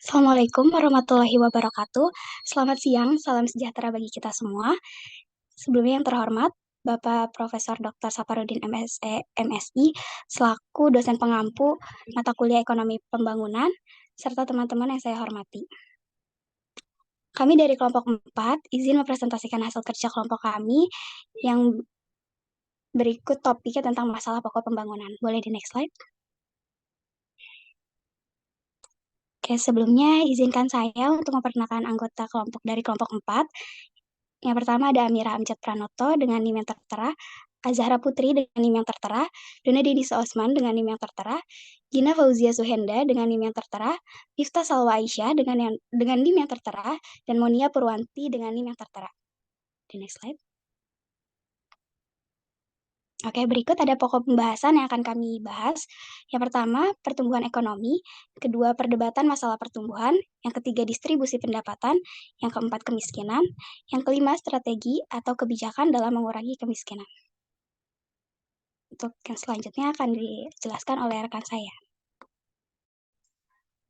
Assalamualaikum warahmatullahi wabarakatuh. Selamat siang, salam sejahtera bagi kita semua. Sebelumnya yang terhormat, Bapak Profesor Dr. Saparudin MSI, selaku dosen pengampu mata kuliah Ekonomi Pembangunan, serta teman-teman yang saya hormati. Kami dari kelompok 4 izin mempresentasikan hasil kerja kelompok kami yang berikut topiknya tentang masalah pokok pembangunan. Boleh di next slide? Oke, sebelumnya izinkan saya untuk memperkenalkan anggota kelompok dari kelompok 4. Yang pertama ada Amira Amjad Pranoto dengan NIM yang tertera, Azahra Putri dengan NIM yang tertera, Dona Denisa Osman dengan NIM yang tertera, Gina Fauzia Suhenda dengan NIM yang tertera, Miftah Salwa Aisyah dengan NIM yang tertera, dan Monia Purwanti dengan NIM yang tertera. The next slide. Oke, berikut ada pokok pembahasan yang akan kami bahas. Yang pertama, pertumbuhan ekonomi. Kedua, perdebatan masalah pertumbuhan. Yang ketiga, distribusi pendapatan. Yang keempat, kemiskinan. Yang kelima, strategi atau kebijakan dalam mengurangi kemiskinan. Untuk yang selanjutnya akan dijelaskan oleh rekan saya.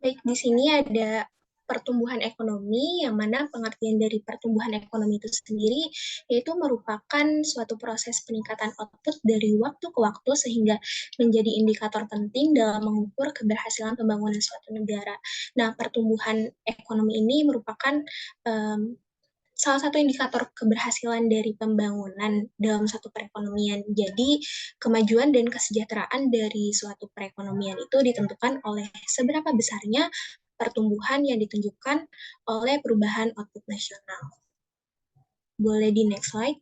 Baik, di sini ada pertumbuhan ekonomi, yang mana pengertian dari pertumbuhan ekonomi itu sendiri yaitu merupakan suatu proses peningkatan output dari waktu ke waktu sehingga menjadi indikator penting dalam mengukur keberhasilan pembangunan suatu negara. Nah, pertumbuhan ekonomi ini merupakan salah satu indikator keberhasilan dari pembangunan dalam suatu perekonomian. Jadi, kemajuan dan kesejahteraan dari suatu perekonomian itu ditentukan oleh seberapa besarnya pertumbuhan yang ditunjukkan oleh perubahan output nasional. Boleh di next slide.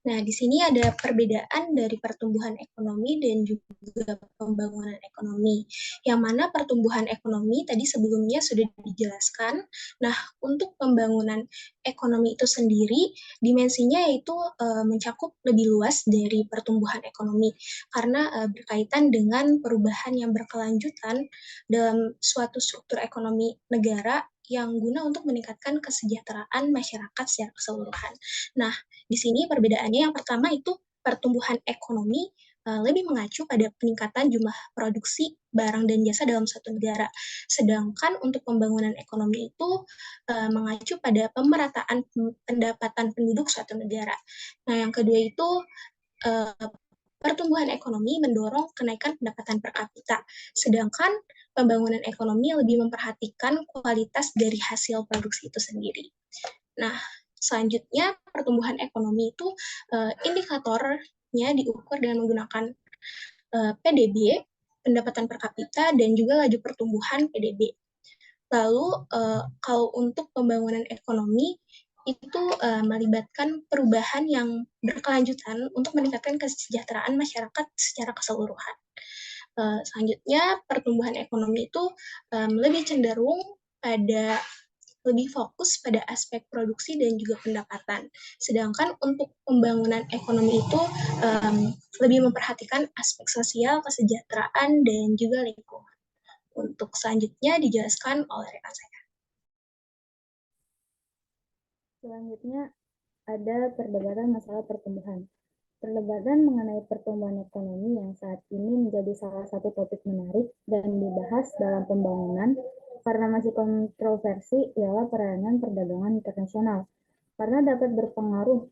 Nah, di sini ada perbedaan dari pertumbuhan ekonomi dan juga pembangunan ekonomi. Yang mana pertumbuhan ekonomi tadi sebelumnya sudah dijelaskan. Nah, untuk pembangunan ekonomi itu sendiri, dimensinya yaitu mencakup lebih luas dari pertumbuhan ekonomi. Karena berkaitan dengan perubahan yang berkelanjutan dalam suatu struktur ekonomi negara yang guna untuk meningkatkan kesejahteraan masyarakat secara keseluruhan. Nah, di sini perbedaannya yang pertama itu pertumbuhan ekonomi lebih mengacu pada peningkatan jumlah produksi barang dan jasa dalam suatu negara. Sedangkan untuk pembangunan ekonomi itu mengacu pada pemerataan pendapatan penduduk suatu negara. Nah, yang kedua itu pertumbuhan ekonomi mendorong kenaikan pendapatan per kapita, sedangkan pembangunan ekonomi lebih memperhatikan kualitas dari hasil produksi itu sendiri. Nah, selanjutnya pertumbuhan ekonomi itu indikatornya diukur dengan menggunakan PDB, pendapatan per kapita, dan juga laju pertumbuhan PDB. Lalu, kalau untuk pembangunan ekonomi, itu melibatkan perubahan yang berkelanjutan untuk meningkatkan kesejahteraan masyarakat secara keseluruhan. Selanjutnya, pertumbuhan ekonomi itu lebih cenderung pada lebih fokus pada aspek produksi dan juga pendapatan. Sedangkan untuk pembangunan ekonomi itu lebih memperhatikan aspek sosial, kesejahteraan, dan juga lingkungan. Untuk selanjutnya dijelaskan oleh rekan saya. Selanjutnya ada perdebatan masalah pertumbuhan. Perdebatan mengenai pertumbuhan ekonomi yang saat ini menjadi salah satu topik menarik dan dibahas dalam pembangunan karena masih kontroversi ialah peranan perdagangan internasional karena dapat berpengaruh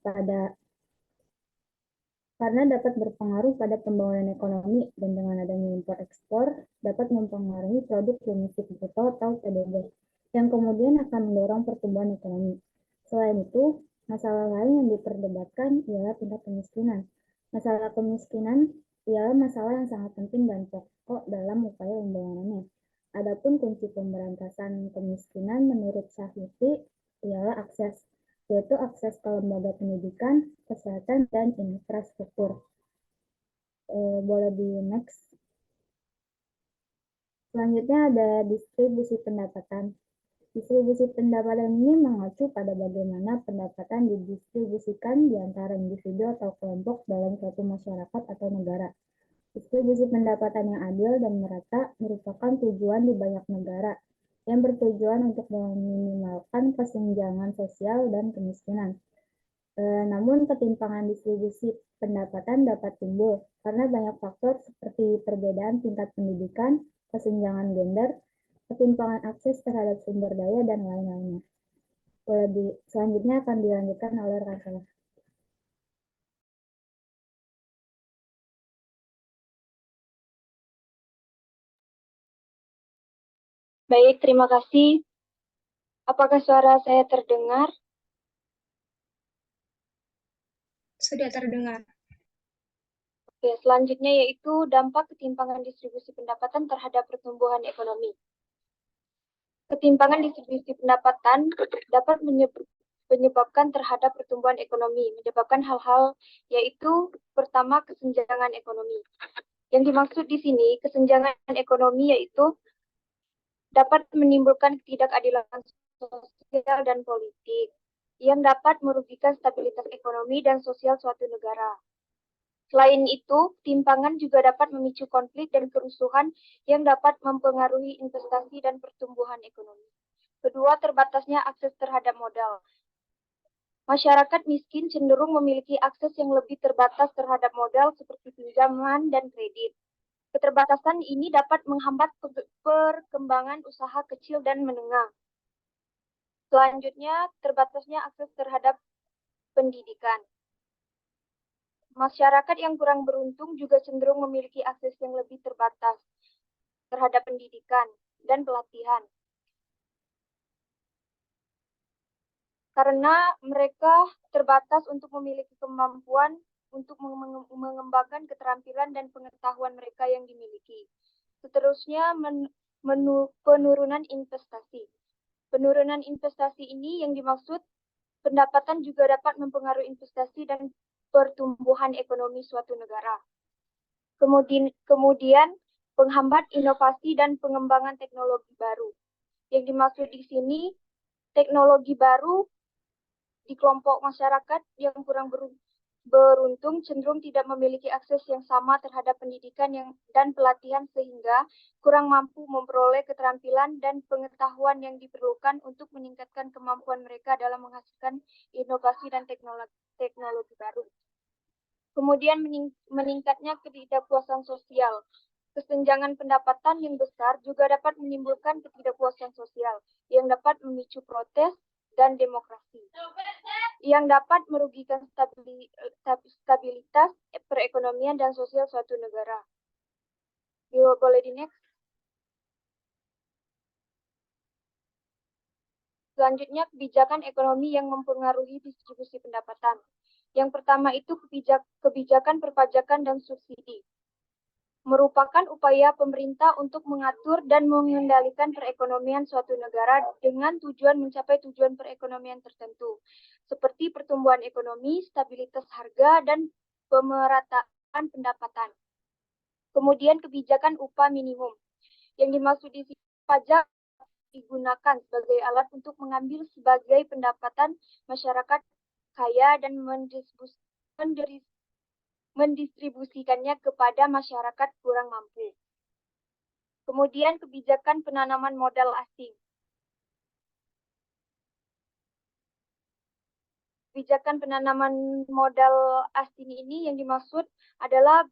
pada pembangunan ekonomi dan dengan adanya impor ekspor dapat mempengaruhi produk domestik bruto atau PDB yang kemudian akan mendorong pertumbuhan ekonomi. Selain itu, masalah lain yang diperdebatkan ialah tingkat kemiskinan. Masalah kemiskinan ialah masalah yang sangat penting dan pokok dalam upaya pembangunannya. Adapun kunci pemberantasan kemiskinan menurut Syahiti ialah akses, yaitu akses ke lembaga pendidikan, kesehatan, dan infrastruktur. Boleh di next. Selanjutnya ada distribusi pendapatan. Distribusi pendapatan ini mengacu pada bagaimana pendapatan didistribusikan di antara individu atau kelompok dalam suatu masyarakat atau negara. Distribusi pendapatan yang adil dan merata merupakan tujuan di banyak negara yang bertujuan untuk meminimalkan kesenjangan sosial dan kemiskinan. Namun ketimpangan distribusi pendapatan dapat timbul karena banyak faktor seperti perbedaan tingkat pendidikan, kesenjangan gender, ketimpangan akses terhadap sumber daya, dan lain-lainnya. Selanjutnya akan dilanjutkan oleh rekan saya. Baik, terima kasih. Apakah suara saya terdengar? Sudah terdengar. Oke, selanjutnya yaitu dampak ketimpangan distribusi pendapatan terhadap pertumbuhan ekonomi. Ketimpangan distribusi pendapatan dapat menyebabkan terhadap pertumbuhan ekonomi, menyebabkan hal-hal yaitu pertama kesenjangan ekonomi. Yang dimaksud di sini kesenjangan ekonomi yaitu dapat menimbulkan ketidakadilan sosial dan politik yang dapat merugikan stabilitas ekonomi dan sosial suatu negara. Selain itu, ketimpangan juga dapat memicu konflik dan kerusuhan yang dapat mempengaruhi investasi dan pertumbuhan ekonomi. Kedua, terbatasnya akses terhadap modal. Masyarakat miskin cenderung memiliki akses yang lebih terbatas terhadap modal seperti pinjaman dan kredit. Keterbatasan ini dapat menghambat perkembangan usaha kecil dan menengah. Selanjutnya, terbatasnya akses terhadap pendidikan. Masyarakat yang kurang beruntung juga cenderung memiliki akses yang lebih terbatas terhadap pendidikan dan pelatihan. Karena mereka terbatas untuk memiliki kemampuan untuk mengembangkan keterampilan dan pengetahuan mereka yang dimiliki. Seterusnya, penurunan investasi. Penurunan investasi ini yang dimaksud pendapatan juga dapat mempengaruhi investasi dan pertumbuhan ekonomi suatu negara. Kemudian penghambat inovasi dan pengembangan teknologi baru. Yang dimaksud di sini, teknologi baru di kelompok masyarakat yang kurang beruntung cenderung tidak memiliki akses yang sama terhadap pendidikan dan pelatihan sehingga kurang mampu memperoleh keterampilan dan pengetahuan yang diperlukan untuk meningkatkan kemampuan mereka dalam menghasilkan inovasi dan teknologi baru. Kemudian meningkatnya ketidakpuasan sosial. Kesenjangan pendapatan yang besar juga dapat menimbulkan ketidakpuasan sosial yang dapat memicu protes dan demokrasi, yang dapat merugikan stabilitas perekonomian dan sosial suatu negara. Boleh di next. Selanjutnya, kebijakan ekonomi yang mempengaruhi distribusi pendapatan. Yang pertama itu kebijakan perpajakan dan subsidi. Merupakan upaya pemerintah untuk mengatur dan mengendalikan perekonomian suatu negara dengan tujuan mencapai tujuan perekonomian tertentu, seperti pertumbuhan ekonomi, stabilitas harga, dan pemerataan pendapatan. Kemudian kebijakan upah minimum. Yang dimaksud di sini pajak digunakan sebagai alat untuk mengambil sebagai pendapatan masyarakat kaya dan mendistribusikannya kepada masyarakat kurang mampu. Kemudian kebijakan penanaman modal asing. Kebijakan penanaman modal asing ini yang dimaksud adalah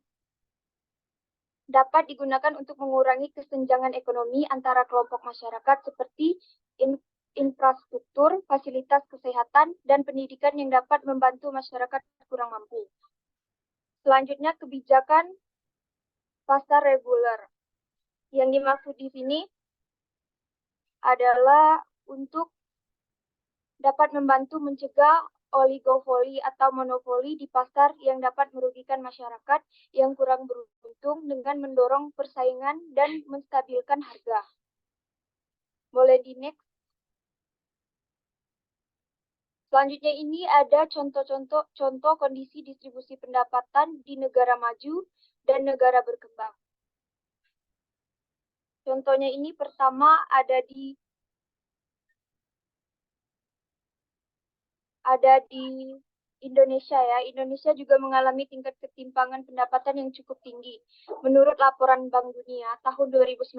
dapat digunakan untuk mengurangi kesenjangan ekonomi antara kelompok masyarakat seperti infrastruktur, fasilitas kesehatan, dan pendidikan yang dapat membantu masyarakat kurang mampu. Selanjutnya kebijakan pasar reguler. Yang dimaksud di sini adalah untuk dapat membantu mencegah oligopoli atau monopoli di pasar yang dapat merugikan masyarakat yang kurang beruntung dengan mendorong persaingan dan menstabilkan harga. Boleh di next. Selanjutnya ini ada contoh kondisi distribusi pendapatan di negara maju dan negara berkembang. Contohnya ini pertama ada di Indonesia ya. Indonesia juga mengalami tingkat ketimpangan pendapatan yang cukup tinggi. Menurut laporan Bank Dunia tahun 2019,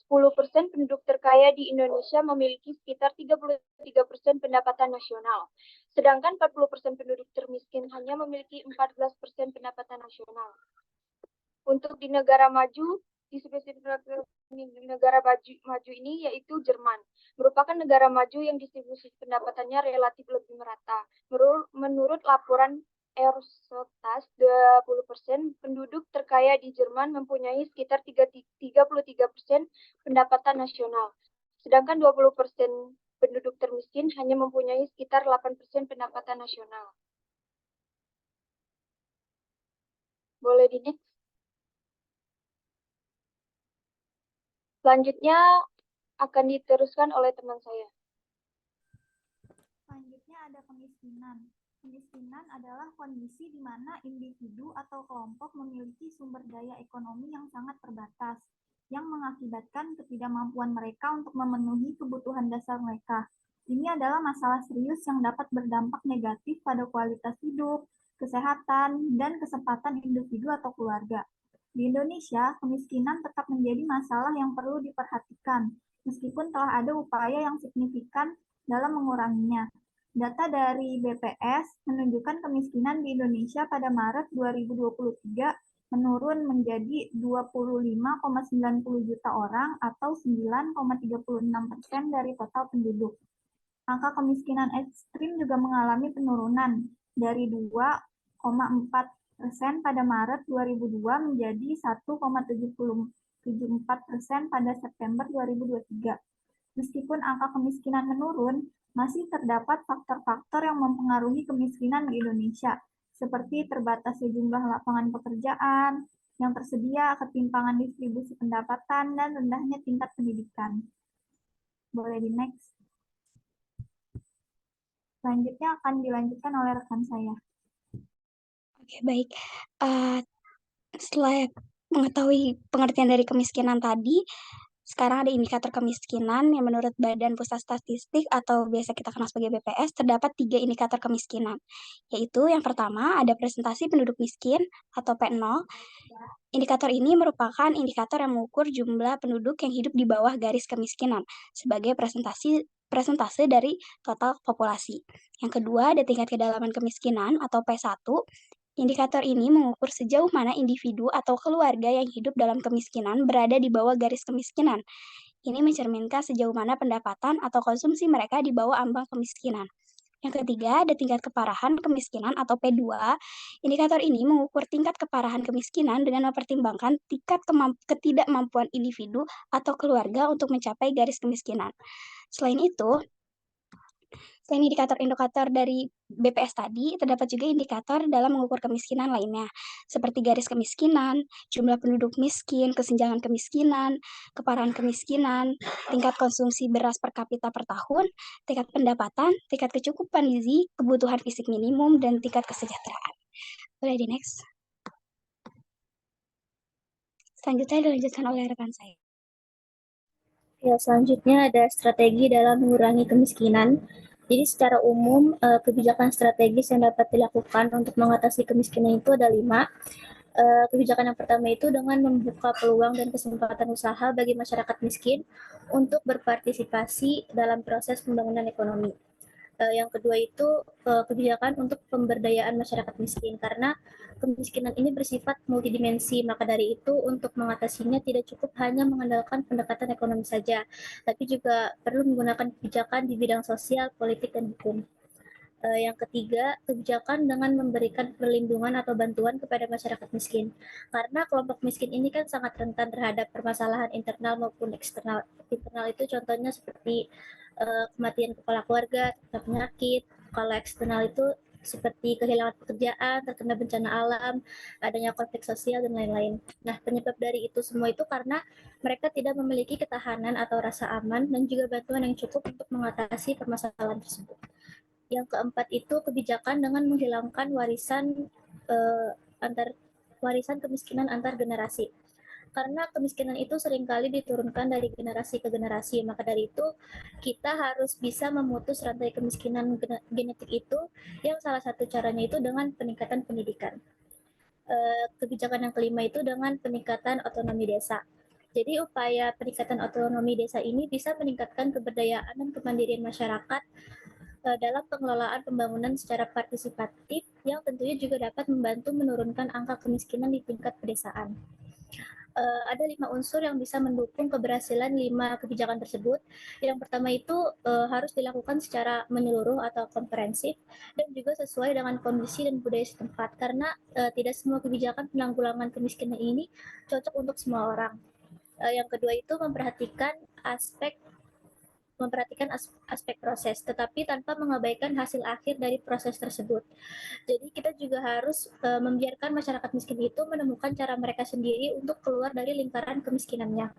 10% penduduk terkaya di Indonesia memiliki sekitar 33% pendapatan nasional, sedangkan 40% penduduk termiskin hanya memiliki 14% pendapatan nasional. Untuk di negara maju, di spesifik negara maju ini yaitu Jerman, merupakan negara maju yang distribusi pendapatannya relatif lebih merata. Menurut laporan Eurostat, 20% penduduk terkaya di Jerman mempunyai sekitar 33% pendapatan nasional, sedangkan 20% penduduk termiskin hanya mempunyai sekitar 8% pendapatan nasional. Boleh di next? Selanjutnya akan diteruskan oleh teman saya. Selanjutnya ada kemiskinan. Kemiskinan adalah kondisi di mana individu atau kelompok memiliki sumber daya ekonomi yang sangat terbatas, yang mengakibatkan ketidakmampuan mereka untuk memenuhi kebutuhan dasar mereka. Ini adalah masalah serius yang dapat berdampak negatif pada kualitas hidup, kesehatan, dan kesempatan individu atau keluarga. Di Indonesia, kemiskinan tetap menjadi masalah yang perlu diperhatikan, meskipun telah ada upaya yang signifikan dalam menguranginya. Data dari BPS menunjukkan kemiskinan di Indonesia pada Maret 2023 menurun menjadi 25,90 juta orang atau 9,36% dari total penduduk. Angka kemiskinan ekstrim juga mengalami penurunan dari 2,4% pada Maret 2002 menjadi 1,74% pada September 2023. Meskipun angka kemiskinan menurun, masih terdapat faktor-faktor yang mempengaruhi kemiskinan di Indonesia, seperti terbatasnya jumlah lapangan pekerjaan yang tersedia, ketimpangan distribusi pendapatan, dan rendahnya tingkat pendidikan. Boleh di next. Selanjutnya akan dilanjutkan oleh rekan saya. Oke, baik. Setelah mengetahui pengertian dari kemiskinan tadi, sekarang ada indikator kemiskinan yang menurut Badan Pusat Statistik atau biasa kita kenal sebagai BPS, terdapat 3 indikator kemiskinan, yaitu yang pertama ada presentasi penduduk miskin atau P0. Indikator ini merupakan indikator yang mengukur jumlah penduduk yang hidup di bawah garis kemiskinan sebagai presentase dari total populasi. Yang kedua ada tingkat kedalaman kemiskinan atau P1. Indikator ini mengukur sejauh mana individu atau keluarga yang hidup dalam kemiskinan berada di bawah garis kemiskinan. Ini mencerminkan sejauh mana pendapatan atau konsumsi mereka di bawah ambang kemiskinan. Yang ketiga, ada tingkat keparahan kemiskinan atau P2. Indikator ini mengukur tingkat keparahan kemiskinan dengan mempertimbangkan tingkat ketidakmampuan individu atau keluarga untuk mencapai garis kemiskinan. Selain indikator-indikator dari BPS tadi, terdapat juga indikator dalam mengukur kemiskinan lainnya, seperti garis kemiskinan, jumlah penduduk miskin, kesenjangan kemiskinan, keparahan kemiskinan, tingkat konsumsi beras per kapita per tahun, tingkat pendapatan, tingkat kecukupan gizi, kebutuhan fisik minimum, dan tingkat kesejahteraan. Boleh di next. Selanjutnya dilanjutkan oleh rekan saya. Ya, selanjutnya ada strategi dalam mengurangi kemiskinan. Jadi secara umum, kebijakan strategis yang dapat dilakukan untuk mengatasi kemiskinan itu ada 5. Kebijakan yang pertama itu dengan membuka peluang dan kesempatan usaha bagi masyarakat miskin untuk berpartisipasi dalam proses pembangunan ekonomi. Yang kedua itu kebijakan untuk pemberdayaan masyarakat miskin, karena kemiskinan ini bersifat multidimensi, maka dari itu untuk mengatasinya tidak cukup hanya mengandalkan pendekatan ekonomi saja, tapi juga perlu menggunakan kebijakan di bidang sosial, politik, dan hukum. Yang ketiga, kebijakan dengan memberikan perlindungan atau bantuan kepada masyarakat miskin. Karena kelompok miskin ini kan sangat rentan terhadap permasalahan internal maupun eksternal. Internal itu contohnya seperti kematian kepala keluarga, penyakit. Kalau eksternal itu seperti kehilangan pekerjaan, terkena bencana alam, adanya konflik sosial, dan lain-lain. Nah, penyebab dari itu semua itu karena mereka tidak memiliki ketahanan atau rasa aman dan juga bantuan yang cukup untuk mengatasi permasalahan tersebut. Yang keempat itu kebijakan dengan menghilangkan warisan kemiskinan antar generasi. Karena kemiskinan itu seringkali diturunkan dari generasi ke generasi, maka dari itu kita harus bisa memutus rantai kemiskinan genetik itu, yang salah satu caranya itu dengan peningkatan pendidikan. Kebijakan yang kelima itu dengan peningkatan otonomi desa. Jadi upaya peningkatan otonomi desa ini bisa meningkatkan keberdayaan dan kemandirian masyarakat dalam pengelolaan pembangunan secara partisipatif yang tentunya juga dapat membantu menurunkan angka kemiskinan di tingkat pedesaan. Ada 5 unsur yang bisa mendukung keberhasilan 5 kebijakan tersebut. Yang pertama itu harus dilakukan secara menyeluruh atau komprehensif dan juga sesuai dengan kondisi dan budaya setempat karena tidak semua kebijakan penanggulangan kemiskinan ini cocok untuk semua orang. Yang kedua itu memperhatikan aspek proses, tetapi tanpa mengabaikan hasil akhir dari proses tersebut. Jadi kita juga harus membiarkan masyarakat miskin itu menemukan cara mereka sendiri untuk keluar dari lingkaran kemiskinannya.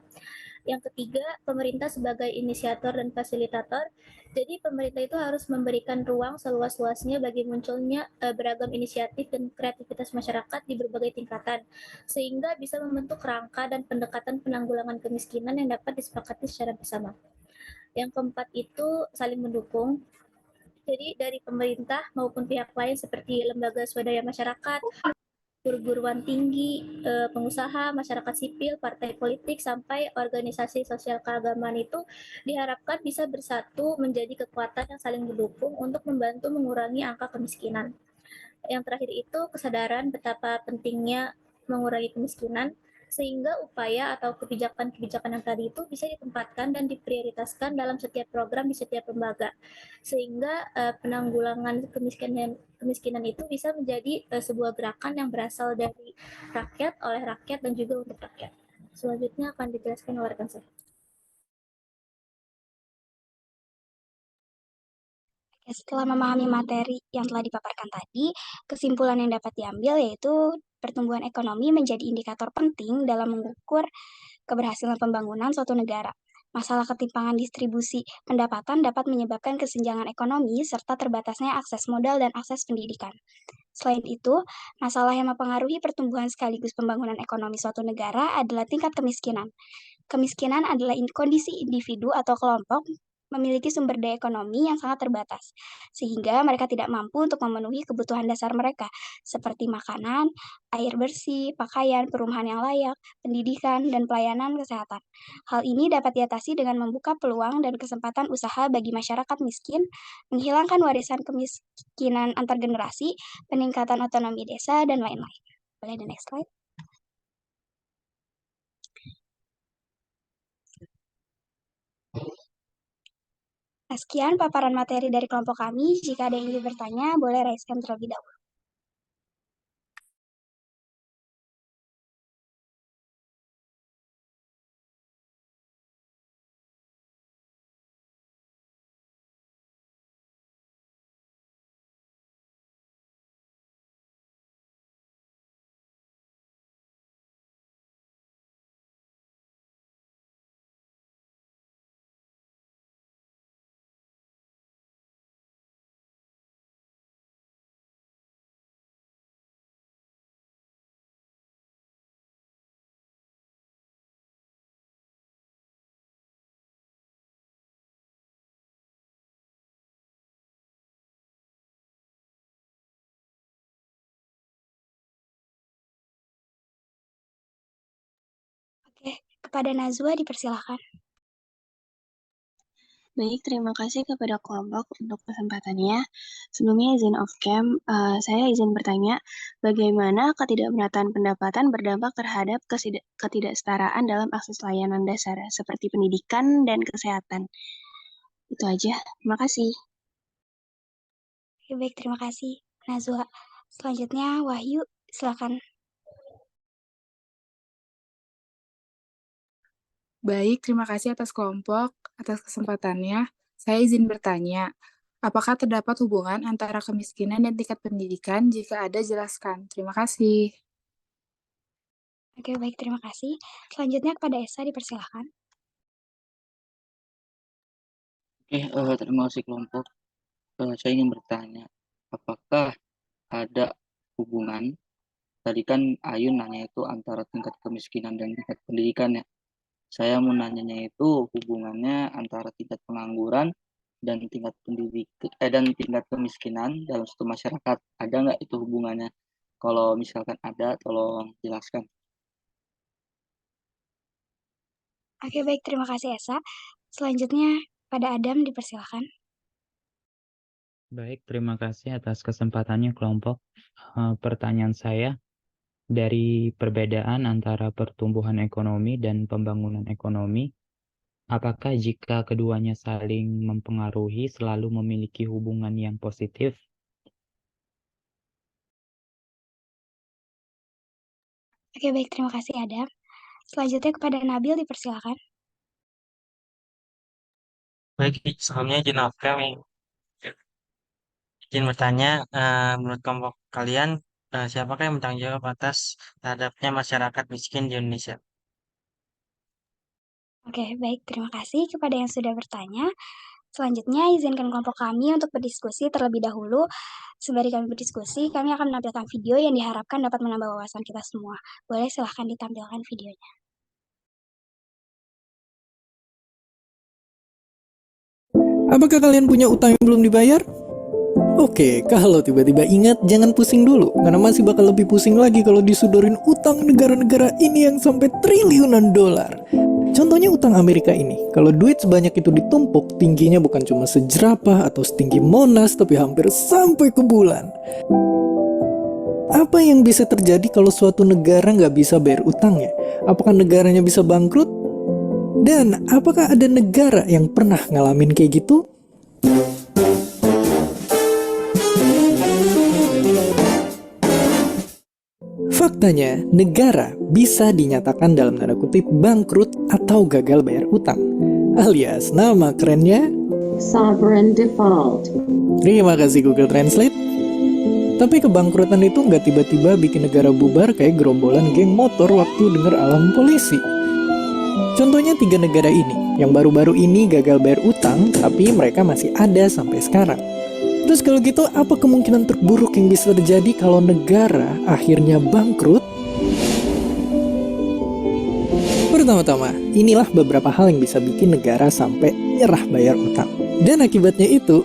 Yang ketiga, pemerintah sebagai inisiator dan fasilitator. Jadi pemerintah itu harus memberikan ruang seluas-luasnya bagi munculnya beragam inisiatif dan kreativitas masyarakat di berbagai tingkatan, sehingga bisa membentuk rangka dan pendekatan penanggulangan kemiskinan yang dapat disepakati secara bersama. Yang keempat itu saling mendukung. Jadi dari pemerintah maupun pihak lain seperti lembaga swadaya masyarakat, perguruan tinggi, pengusaha, masyarakat sipil, partai politik, sampai organisasi sosial keagamaan itu diharapkan bisa bersatu menjadi kekuatan yang saling mendukung untuk membantu mengurangi angka kemiskinan. Yang terakhir itu kesadaran betapa pentingnya mengurangi kemiskinan sehingga upaya atau kebijakan-kebijakan yang tadi itu bisa ditempatkan dan diprioritaskan dalam setiap program di setiap lembaga sehingga penanggulangan kemiskinan itu bisa menjadi sebuah gerakan yang berasal dari rakyat, oleh rakyat, dan juga untuk rakyat. Selanjutnya akan dijelaskan oleh rekan saya. Setelah memahami materi yang telah dipaparkan tadi, kesimpulan yang dapat diambil yaitu pertumbuhan ekonomi menjadi indikator penting dalam mengukur keberhasilan pembangunan suatu negara. Masalah ketimpangan distribusi pendapatan dapat menyebabkan kesenjangan ekonomi serta terbatasnya akses modal dan akses pendidikan. Selain itu, masalah yang mempengaruhi pertumbuhan sekaligus pembangunan ekonomi suatu negara adalah tingkat kemiskinan. Kemiskinan adalah kondisi individu atau kelompok memiliki sumber daya ekonomi yang sangat terbatas, sehingga mereka tidak mampu untuk memenuhi kebutuhan dasar mereka, seperti makanan, air bersih, pakaian, perumahan yang layak, pendidikan, dan pelayanan kesehatan. Hal ini dapat diatasi dengan membuka peluang dan kesempatan usaha bagi masyarakat miskin, menghilangkan warisan kemiskinan antar generasi, peningkatan otonomi desa, dan lain-lain. Boleh the next slide? Nah, sekian paparan materi dari kelompok kami. Jika ada yang ingin bertanya, boleh raise hand terlebih dahulu. Oke, kepada Nazwa dipersilakan. Baik, terima kasih kepada kelompok untuk kesempatannya. Sebelumnya izin off cam, saya izin bertanya, bagaimana ketidakmerataan pendapatan berdampak terhadap ketidaksetaraan dalam akses layanan dasar seperti pendidikan dan kesehatan? Itu aja, terima kasih. Oke, baik, terima kasih, Nazwa. Selanjutnya, Wahyu, silakan. Baik, terima kasih atas kelompok, atas kesempatannya. Saya izin bertanya, apakah terdapat hubungan antara kemiskinan dan tingkat pendidikan? Jika ada, jelaskan. Terima kasih. Oke, baik, terima kasih. Selanjutnya kepada Esa, dipersilakan. Oke, terima kasih kelompok. Saya ingin bertanya, apakah ada hubungan, tadi kan Ayu nanya itu antara tingkat kemiskinan dan tingkat pendidikan ya. Saya mau nanyanya itu hubungannya antara tingkat pengangguran dan tingkat tingkat kemiskinan dalam suatu masyarakat. Ada nggak itu hubungannya? Kalau misalkan ada, tolong jelaskan. Oke, baik. Terima kasih, Esa. Selanjutnya, pada Adam dipersilakan. Baik, terima kasih atas kesempatannya kelompok. Pertanyaan saya, dari perbedaan antara pertumbuhan ekonomi dan pembangunan ekonomi, apakah jika keduanya saling mempengaruhi selalu memiliki hubungan yang positif? Oke, baik. Terima kasih, Adam. Selanjutnya kepada Nabil dipersilakan. Baik, sebelumnya izin maaf kami izin bertanya, menurut kelompok kalian, siapakah yang bertanggung jawab atas terhadapnya masyarakat miskin di Indonesia? Oke, baik. Terima kasih kepada yang sudah bertanya. Selanjutnya, izinkan kelompok kami untuk berdiskusi terlebih dahulu. Sembari kami berdiskusi, kami akan menampilkan video yang diharapkan dapat menambah wawasan kita semua. Boleh silahkan ditampilkan videonya. Apakah kalian punya utang yang belum dibayar? Oke, kalau tiba-tiba ingat, jangan pusing dulu, karena masih bakal lebih pusing lagi kalau disudorin utang negara-negara ini yang sampai triliunan dolar. Contohnya utang Amerika ini, kalau duit sebanyak itu ditumpuk, tingginya bukan cuma sejerapah atau setinggi Monas, tapi hampir sampai ke bulan. Apa yang bisa terjadi kalau suatu negara nggak bisa bayar utangnya? Apakah negaranya bisa bangkrut? Dan apakah ada negara yang pernah ngalamin kayak gitu? Faktanya, negara bisa dinyatakan dalam tanda kutip bangkrut atau gagal bayar utang. Alias nama kerennya Sovereign Default. Terima kasih Google Translate. Tapi kebangkrutan itu nggak tiba-tiba bikin negara bubar kayak gerombolan geng motor waktu dengar alarm polisi. Contohnya 3 negara ini, yang baru-baru ini gagal bayar utang, tapi mereka masih ada sampai sekarang. Terus kalau gitu, apa kemungkinan terburuk yang bisa terjadi kalau negara akhirnya bangkrut? Pertama-tama, inilah beberapa hal yang bisa bikin negara sampai nyerah bayar utang. Dan akibatnya itu,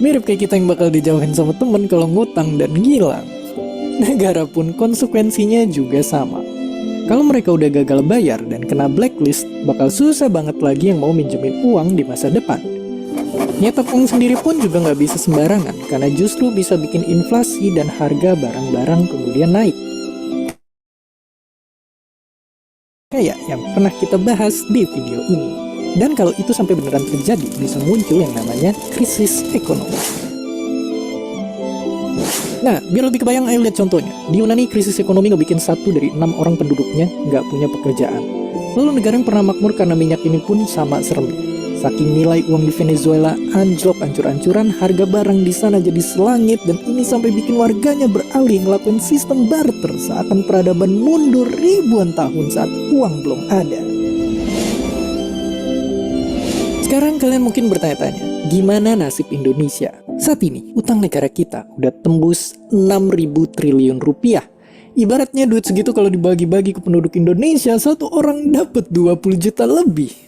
mirip kayak kita yang bakal dijauhin sama temen kalau ngutang dan ngilang. Negara pun konsekuensinya juga sama. Kalau mereka udah gagal bayar dan kena blacklist, bakal susah banget lagi yang mau minjemin uang di masa depan. Nyetok uang sendiri pun juga nggak bisa sembarangan, karena justru bisa bikin inflasi dan harga barang-barang kemudian naik. Kayak yang pernah kita bahas di video ini. Dan kalau itu sampai beneran terjadi, bisa muncul yang namanya krisis ekonomi. Nah, biar lebih kebayang, ayo lihat contohnya. Di Yunani, krisis ekonomi ngebikin 1 dari 6 orang penduduknya nggak punya pekerjaan. Lalu negara yang pernah makmur karena minyak ini pun sama seremnya. Saking nilai uang di Venezuela anjlok ancur-ancuran, harga barang di sana jadi selangit, dan ini sampai bikin warganya beralih ngelakuin sistem barter seakan peradaban mundur ribuan tahun saat uang belum ada. Sekarang kalian mungkin bertanya-tanya, gimana nasib Indonesia? Saat ini, utang negara kita udah tembus 6.000 triliun rupiah. Ibaratnya duit segitu kalau dibagi-bagi ke penduduk Indonesia, satu orang dapat 20 juta lebih.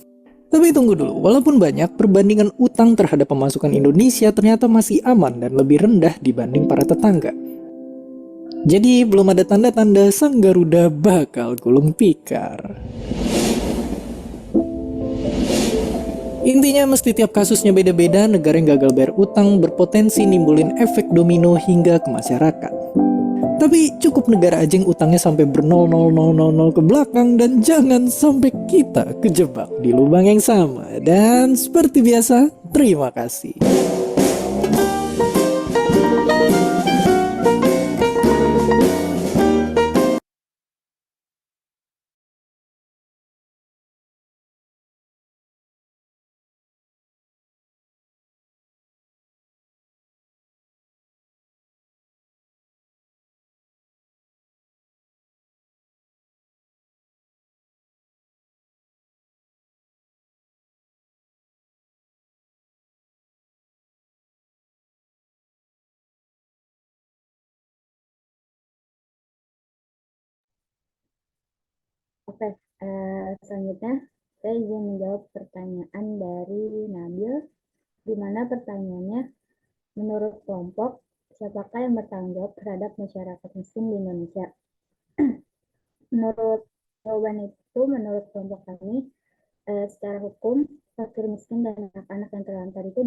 Tapi tunggu dulu, walaupun banyak, perbandingan utang terhadap pemasukan Indonesia ternyata masih aman dan lebih rendah dibanding para tetangga. Jadi belum ada tanda-tanda sang Garuda bakal gulung tikar. Intinya mesti tiap kasusnya beda-beda, negara yang gagal bayar utang berpotensi nimbulin efek domino hingga ke masyarakat. Tapi cukup negara aja yang utangnya sampai ber-0,0000 ke belakang, dan jangan sampai kita kejebak di lubang yang sama. Dan seperti biasa, terima kasih. Oke, selanjutnya saya ingin menjawab pertanyaan dari Nabil, di mana pertanyaannya, menurut kelompok, siapakah yang bertanggung jawab terhadap masyarakat miskin di Indonesia? Menurut jawaban itu, menurut kelompok kami, Secara hukum, fakir miskin dan anak-anak yang terlantar itu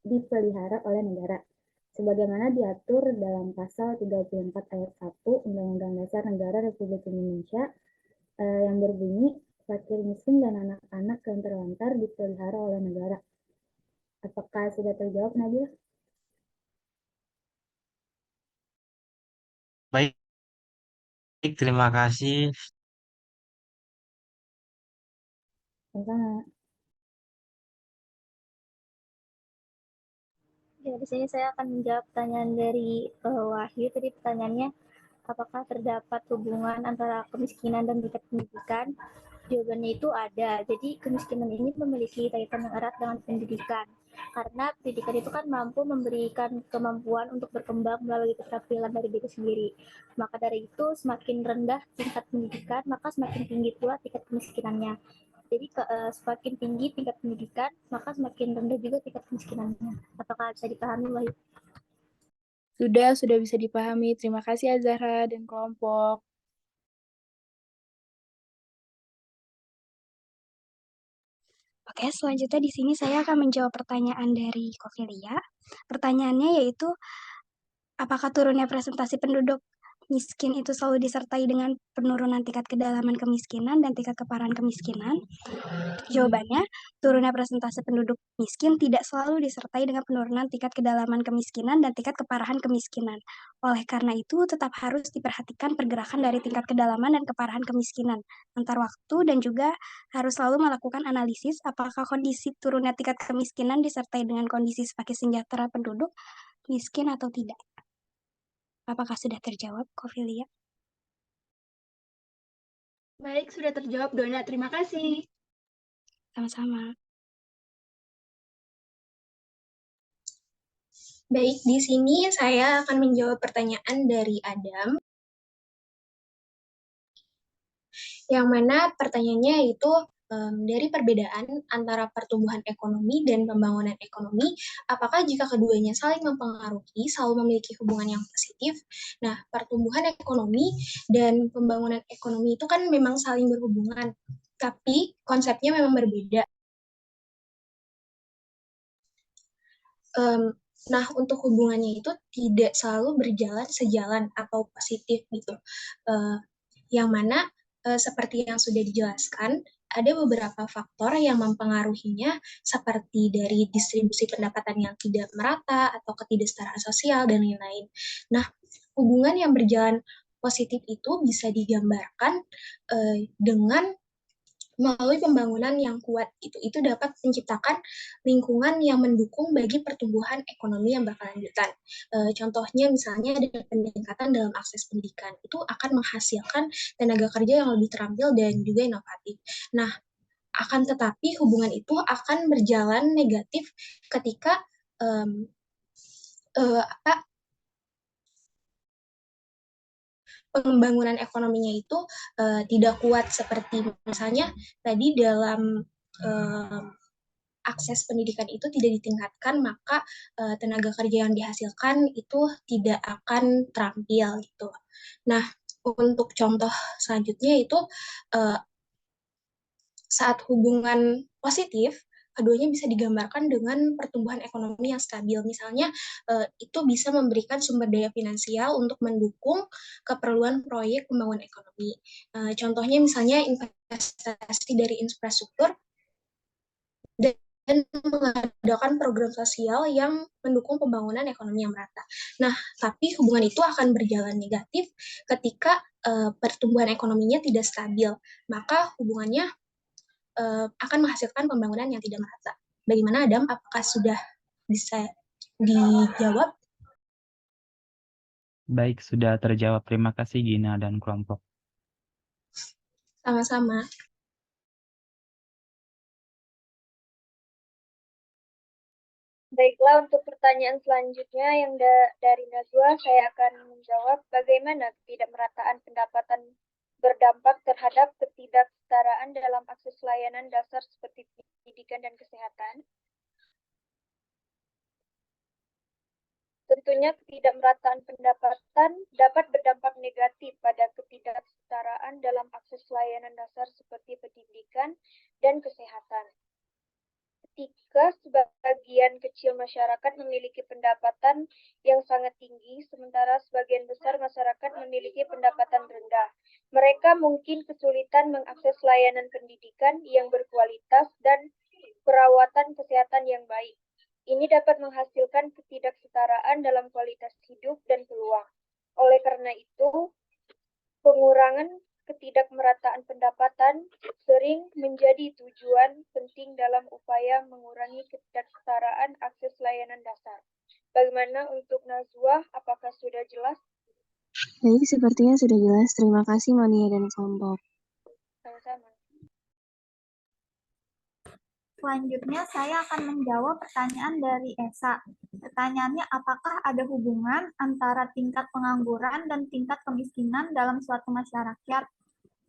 dipelihara oleh negara, sebagaimana diatur dalam pasal 34 ayat 1 Undang-Undang Dasar Negara Republik Indonesia yang berbunyi, fakir miskin dan anak-anak yang terlantar dipelihara oleh negara. Apakah sudah terjawab, Nabil? Baik, terima kasih. Sama-sama. Ya, di sini saya akan menjawab pertanyaan dari Wahyu. Tadi pertanyaannya, apakah terdapat hubungan antara kemiskinan dan tingkat pendidikan? Jawabannya itu ada. Jadi kemiskinan ini memiliki kaitan yang erat dengan pendidikan. Karena pendidikan itu kan mampu memberikan kemampuan untuk berkembang melalui keterampilan dari diri sendiri. Maka dari itu semakin rendah tingkat pendidikan, maka semakin tinggi pula tingkat kemiskinannya. Jadi semakin tinggi tingkat pendidikan, maka semakin rendah juga tingkat kemiskinannya. Apakah bisa dipahami, Wahyu? Sudah bisa dipahami. Terima kasih Azahra dan kelompok. Oke, selanjutnya di sini saya akan menjawab pertanyaan dari Kofilia. Pertanyaannya yaitu, apakah turunnya presentasi penduduk miskin itu selalu disertai dengan penurunan tingkat kedalaman kemiskinan dan tingkat keparahan kemiskinan? Jawabannya, turunnya presentasi penduduk miskin tidak selalu disertai dengan penurunan tingkat kedalaman kemiskinan dan tingkat keparahan kemiskinan. Oleh karena itu, tetap harus diperhatikan pergerakan dari tingkat kedalaman dan keparahan kemiskinan antar waktu, dan juga harus selalu melakukan analisis apakah kondisi turunnya tingkat kemiskinan disertai dengan kondisi semakin sejahtera penduduk miskin atau tidak. Apakah sudah terjawab, Kofilia? Baik, sudah terjawab, Dona. Terima kasih. Sama-sama. Baik, di sini saya akan menjawab pertanyaan dari Adam, yang mana pertanyaannya itu dari perbedaan antara pertumbuhan ekonomi dan pembangunan ekonomi, apakah jika keduanya saling mempengaruhi, selalu memiliki hubungan yang positif? Nah, pertumbuhan ekonomi dan pembangunan ekonomi itu kan memang saling berhubungan, tapi konsepnya memang berbeda. Nah, untuk hubungannya itu tidak selalu berjalan sejalan atau positif gitu. Yang mana seperti yang sudah dijelaskan, ada beberapa faktor yang mempengaruhinya, seperti dari distribusi pendapatan yang tidak merata atau ketidaksetaraan sosial dan lain-lain. Nah, hubungan yang berjalan positif itu bisa digambarkan dengan melalui pembangunan yang kuat gitu. Itu dapat menciptakan lingkungan yang mendukung bagi pertumbuhan ekonomi yang berkelanjutan. Contohnya misalnya ada peningkatan dalam akses pendidikan. Itu akan menghasilkan tenaga kerja yang lebih terampil dan juga inovatif. Nah, akan tetapi hubungan itu akan berjalan negatif ketika pembangunan ekonominya itu tidak kuat, seperti misalnya tadi dalam akses pendidikan itu tidak ditingkatkan, maka tenaga kerja yang dihasilkan itu tidak akan terampil gitu. Nah, untuk contoh selanjutnya itu saat hubungan positif, keduanya bisa digambarkan dengan pertumbuhan ekonomi yang stabil. Misalnya, itu bisa memberikan sumber daya finansial untuk mendukung keperluan proyek pembangunan ekonomi. Contohnya misalnya investasi dari infrastruktur dan mengadakan program sosial yang mendukung pembangunan ekonomi yang merata. Nah, tapi hubungan itu akan berjalan negatif ketika pertumbuhan ekonominya tidak stabil. Maka hubungannya akan menghasilkan pembangunan yang tidak merata. Bagaimana, Adam? Apakah sudah bisa dijawab? Baik, sudah terjawab. Terima kasih Gina dan kelompok. Sama-sama. Baiklah, untuk pertanyaan selanjutnya yang dari Najwa, saya akan menjawab bagaimana ketidakmerataan pendapatan berdampak terhadap ketidaksetaraan dalam akses layanan dasar seperti pendidikan dan kesehatan. Tentunya ketidakmerataan pendapatan dapat berdampak negatif pada ketidaksetaraan dalam akses layanan dasar seperti pendidikan dan kesehatan. Ketika sebagian kecil masyarakat memiliki pendapatan yang sangat tinggi, sementara sebagian besar masyarakat memiliki pendapatan rendah, mereka mungkin kesulitan mengakses layanan pendidikan yang berkualitas dan perawatan kesehatan yang baik. Ini dapat menghasilkan ketidaksetaraan dalam kualitas hidup dan peluang. Oleh karena itu, pengurangan ketidakmerataan pendapatan sering menjadi tujuan penting dalam upaya mengurangi ketidaksetaraan akses layanan dasar. Bagaimana untuk Nazwa? Apakah sudah jelas? Baik, sepertinya sudah jelas. Terima kasih Monia dan kelompok. Sama-sama. Selanjutnya saya akan menjawab pertanyaan dari Esa. Pertanyaannya, apakah ada hubungan antara tingkat pengangguran dan tingkat kemiskinan dalam suatu masyarakat?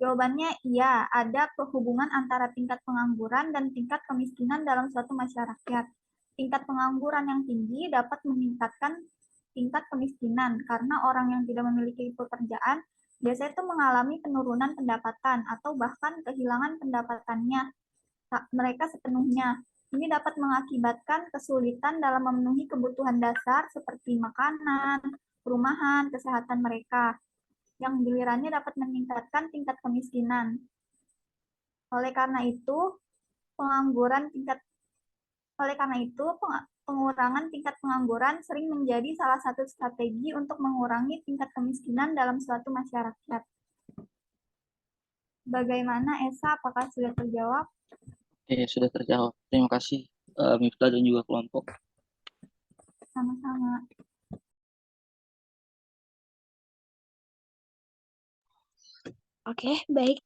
Jawabannya iya, ada hubungan antara tingkat pengangguran dan tingkat kemiskinan dalam suatu masyarakat. Tingkat pengangguran yang tinggi dapat meningkatkan tingkat kemiskinan karena orang yang tidak memiliki pekerjaan biasanya itu mengalami penurunan pendapatan atau bahkan kehilangan pendapatannya mereka sepenuhnya. Ini dapat mengakibatkan kesulitan dalam memenuhi kebutuhan dasar seperti makanan, perumahan, kesehatan mereka, yang gilirannya dapat meningkatkan tingkat kemiskinan. Oleh karena itu, pengurangan tingkat pengangguran sering menjadi salah satu strategi untuk mengurangi tingkat kemiskinan dalam suatu masyarakat. Bagaimana Esa, apakah sudah terjawab? Sudah terjawab. Terima kasih Miftah dan juga kelompok. Sama-sama. Oke, baik.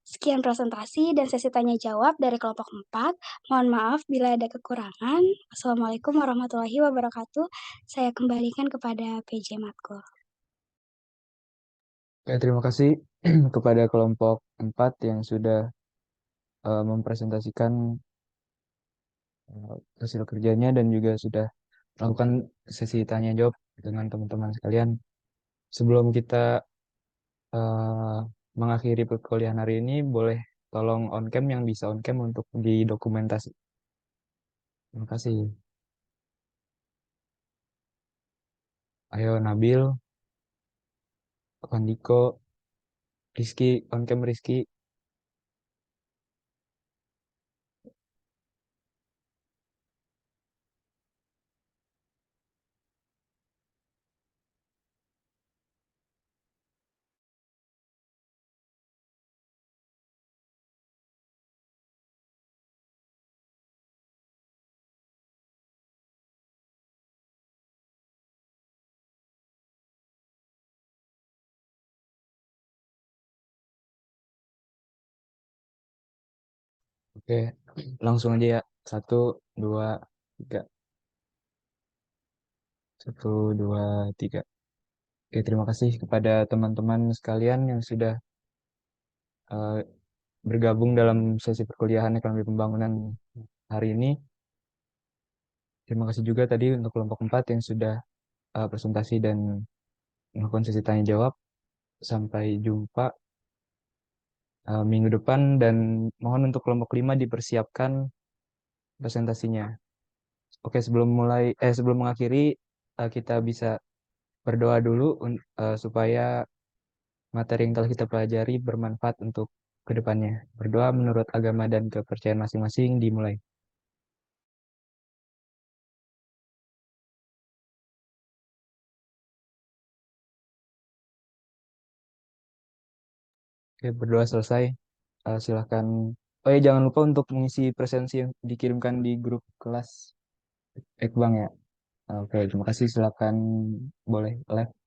Sekian presentasi dan sesi tanya jawab dari kelompok 4. Mohon maaf bila ada kekurangan. Assalamualaikum warahmatullahi wabarakatuh. Saya kembalikan kepada PJ Matkul. Terima kasih kepada kelompok 4 yang sudah mempresentasikan hasil kerjanya dan juga sudah melakukan sesi tanya jawab dengan teman-teman sekalian. Sebelum kita mengakhiri perkuliahan hari ini, boleh tolong on cam yang bisa on cam untuk didokumentasi. Terima kasih. Ayo Nabil, Andiko, Rizky, on cam Rizky. Oke, langsung aja ya. 1, 2, 3. 1, 2, 3. Oke, terima kasih kepada teman-teman sekalian yang sudah bergabung dalam sesi perkuliahan ekonomi pembangunan hari ini. Terima kasih juga tadi untuk kelompok 4 yang sudah presentasi dan melakukan sesi tanya jawab. Sampai jumpa minggu depan dan mohon untuk kelompok 5 dipersiapkan presentasinya. Oke, sebelum mengakhiri kita bisa berdoa dulu supaya materi yang telah kita pelajari bermanfaat untuk kedepannya. Berdoa menurut agama dan kepercayaan masing-masing dimulai. Oke, berdoa selesai. Silahkan. Oh ya, jangan lupa untuk mengisi presensi yang dikirimkan di grup kelas Ekbang ya. Oke, terima kasih. Silakan boleh live.